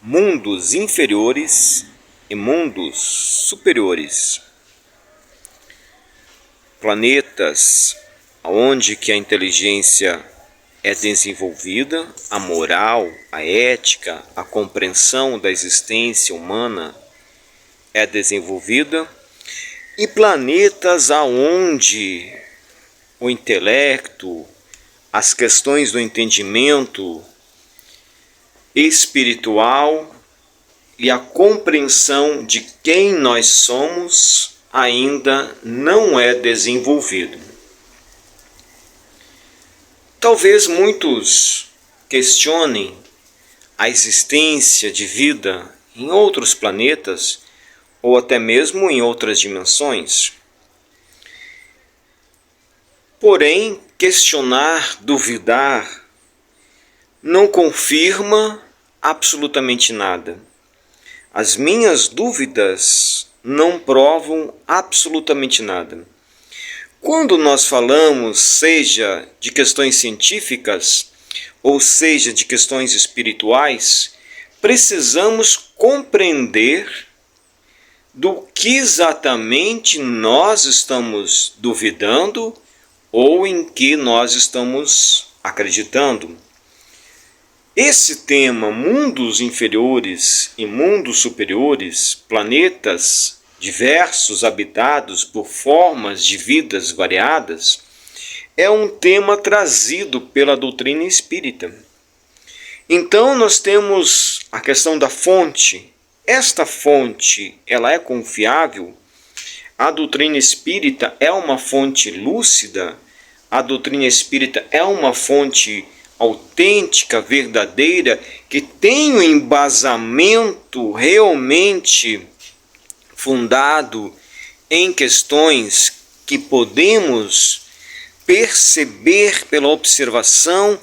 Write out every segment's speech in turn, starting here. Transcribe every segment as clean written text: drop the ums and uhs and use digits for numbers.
mundos inferiores e mundos superiores. Planetas onde que a inteligência é desenvolvida, a moral, a ética, a compreensão da existência humana é desenvolvida, e planetas aonde o intelecto, as questões do entendimento espiritual e a compreensão de quem nós somos ainda não é desenvolvido. Talvez muitos questionem a existência de vida em outros planetas ou até mesmo em outras dimensões. Porém, questionar, duvidar, não confirma absolutamente nada. As minhas dúvidas não provam absolutamente nada. Quando nós falamos, seja de questões científicas, ou seja de questões espirituais, precisamos compreender do que exatamente nós estamos duvidando ou em que nós estamos acreditando. Esse tema, mundos inferiores e mundos superiores, planetas diversos habitados por formas de vidas variadas, é um tema trazido pela doutrina espírita. Então nós temos a questão da fonte. Esta fonte, ela é confiável? A doutrina espírita é uma fonte lúcida? A doutrina espírita é uma fonte autêntica, verdadeira, que tem um embasamento realmente fundado em questões que podemos perceber pela observação?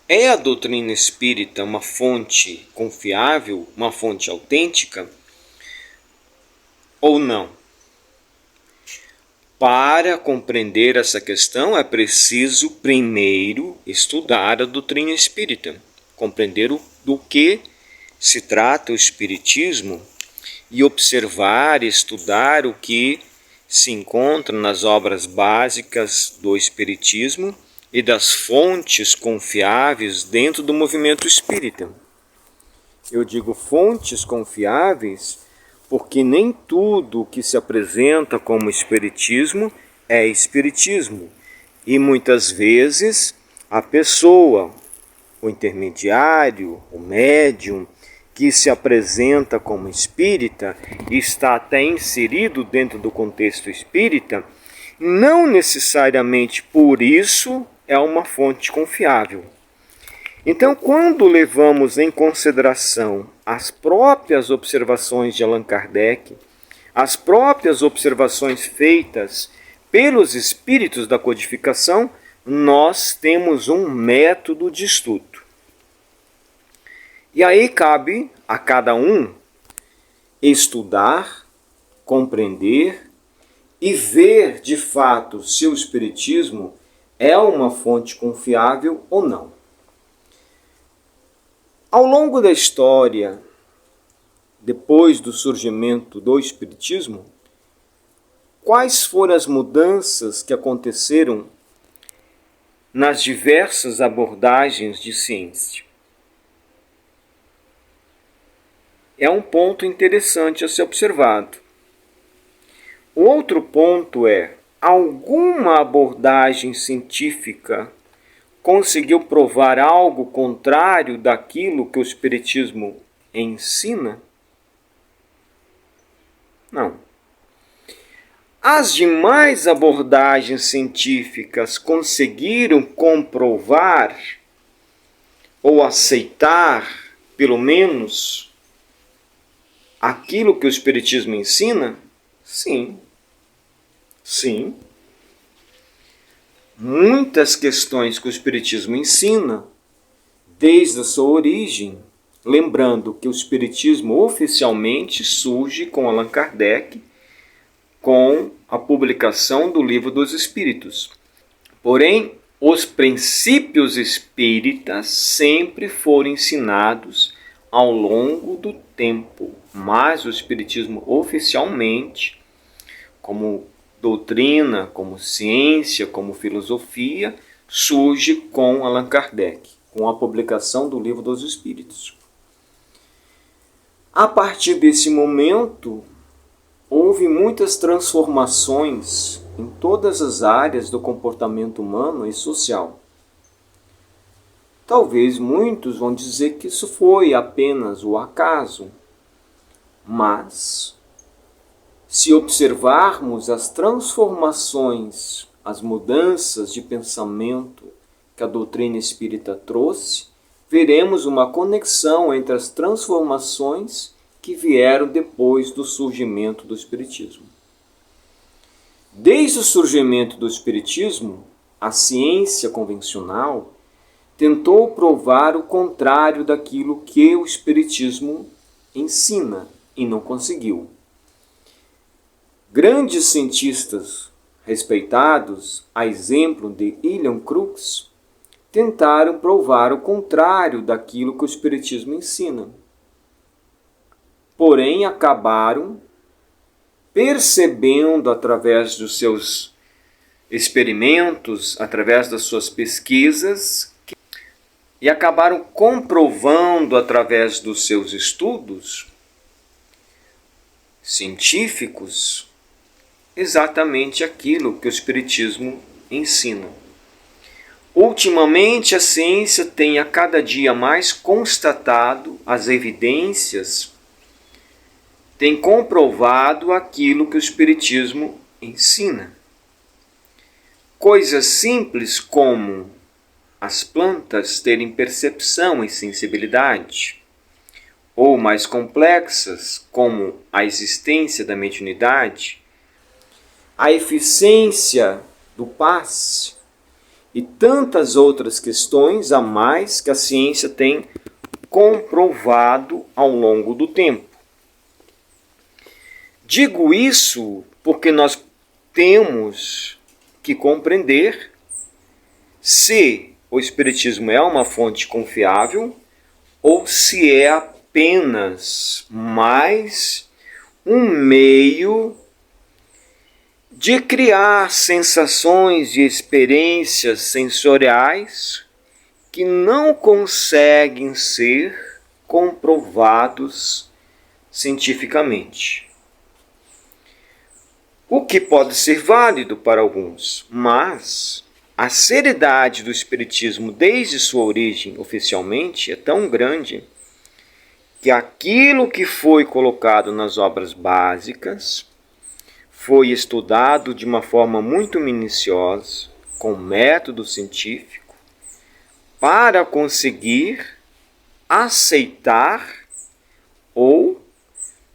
É a doutrina espírita uma fonte confiável, uma fonte autêntica ou não? Para compreender essa questão é preciso primeiro estudar a doutrina espírita, compreender do que se trata o espiritismo e observar, estudar o que se encontra nas obras básicas do espiritismo e das fontes confiáveis dentro do movimento espírita. Eu digo fontes confiáveis porque nem tudo que se apresenta como espiritismo é espiritismo. E muitas vezes a pessoa, o intermediário, o médium, que se apresenta como espírita e está até inserido dentro do contexto espírita, não necessariamente por isso é uma fonte confiável. Então, quando levamos em consideração as próprias observações de Allan Kardec, as próprias observações feitas pelos espíritos da codificação, nós temos um método de estudo. E aí cabe a cada um estudar, compreender e ver de fato se o espiritismo é uma fonte confiável ou não. Ao longo da história, depois do surgimento do espiritismo, quais foram as mudanças que aconteceram nas diversas abordagens de ciência? É um ponto interessante a ser observado. O outro ponto é: alguma abordagem científica conseguiu provar algo contrário daquilo que o espiritismo ensina? Não. As demais abordagens científicas conseguiram comprovar ou aceitar, pelo menos, aquilo que o espiritismo ensina? Sim. Sim. Muitas questões que o espiritismo ensina, desde a sua origem, lembrando que o espiritismo oficialmente surge com Allan Kardec, com a publicação do Livro dos Espíritos. Porém, os princípios espíritas sempre foram ensinados ao longo do tempo, mas o Espiritismo oficialmente, como doutrina, como ciência, como filosofia, surge com Allan Kardec, com a publicação do Livro dos Espíritos. A partir desse momento, houve muitas transformações em todas as áreas do comportamento humano e social. Talvez muitos vão dizer que isso foi apenas o acaso, mas se observarmos as transformações, as mudanças de pensamento que a doutrina espírita trouxe, veremos uma conexão entre as transformações que vieram depois do surgimento do Espiritismo. Desde o surgimento do Espiritismo, a ciência convencional tentou provar o contrário daquilo que o Espiritismo ensina e não conseguiu. Grandes cientistas respeitados, a exemplo de William Crookes, tentaram provar o contrário daquilo que o Espiritismo ensina. Porém, acabaram percebendo através dos seus experimentos, através das suas pesquisas, e acabaram comprovando através dos seus estudos científicos exatamente aquilo que o Espiritismo ensina. Ultimamente, a ciência tem a cada dia mais constatado as evidências, tem comprovado aquilo que o Espiritismo ensina. Coisas simples como as plantas terem percepção e sensibilidade, ou mais complexas, como a existência da mediunidade, a eficiência do passe e tantas outras questões a mais que a ciência tem comprovado ao longo do tempo. Digo isso porque nós temos que compreender se o Espiritismo é uma fonte confiável ou se é apenas mais um meio de criar sensações e experiências sensoriais que não conseguem ser comprovados cientificamente. O que pode ser válido para alguns, mas a seriedade do Espiritismo desde sua origem oficialmente é tão grande que aquilo que foi colocado nas obras básicas foi estudado de uma forma muito minuciosa, com método científico, para conseguir aceitar ou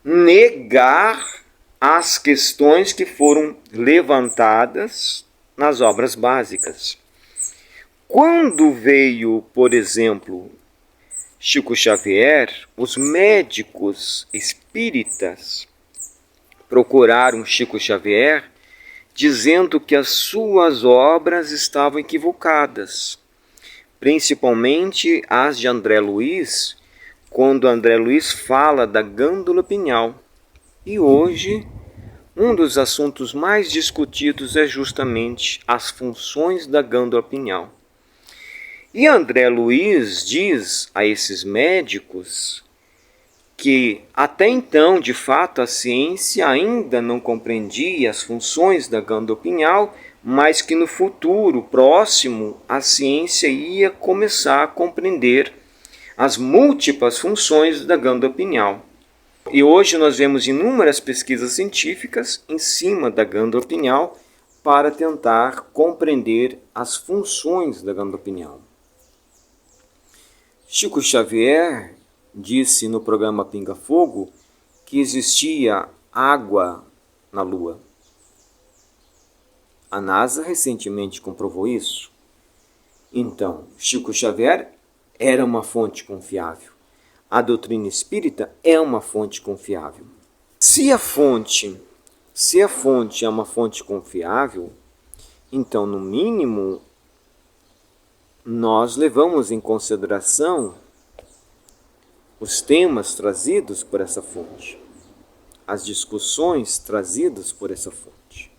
negar as questões que foram levantadas nas obras básicas. Quando veio, por exemplo, Chico Xavier, os médicos espíritas procuraram Chico Xavier dizendo que as suas obras estavam equivocadas, principalmente as de André Luiz, quando André Luiz fala da glândula pineal. E hoje, um dos assuntos mais discutidos é justamente as funções da glândula pineal. E André Luiz diz a esses médicos que até então, de fato, a ciência ainda não compreendia as funções da glândula pineal, mas que no futuro próximo a ciência ia começar a compreender as múltiplas funções da glândula pineal. E hoje nós vemos inúmeras pesquisas científicas em cima da glândula pineal para tentar compreender as funções da glândula pineal. Chico Xavier disse no programa Pinga Fogo que existia água na Lua. A NASA recentemente comprovou isso. Então, Chico Xavier era uma fonte confiável. A doutrina espírita é uma fonte confiável. Se a fonte é uma fonte confiável, então, no mínimo, nós levamos em consideração os temas trazidos por essa fonte, as discussões trazidas por essa fonte.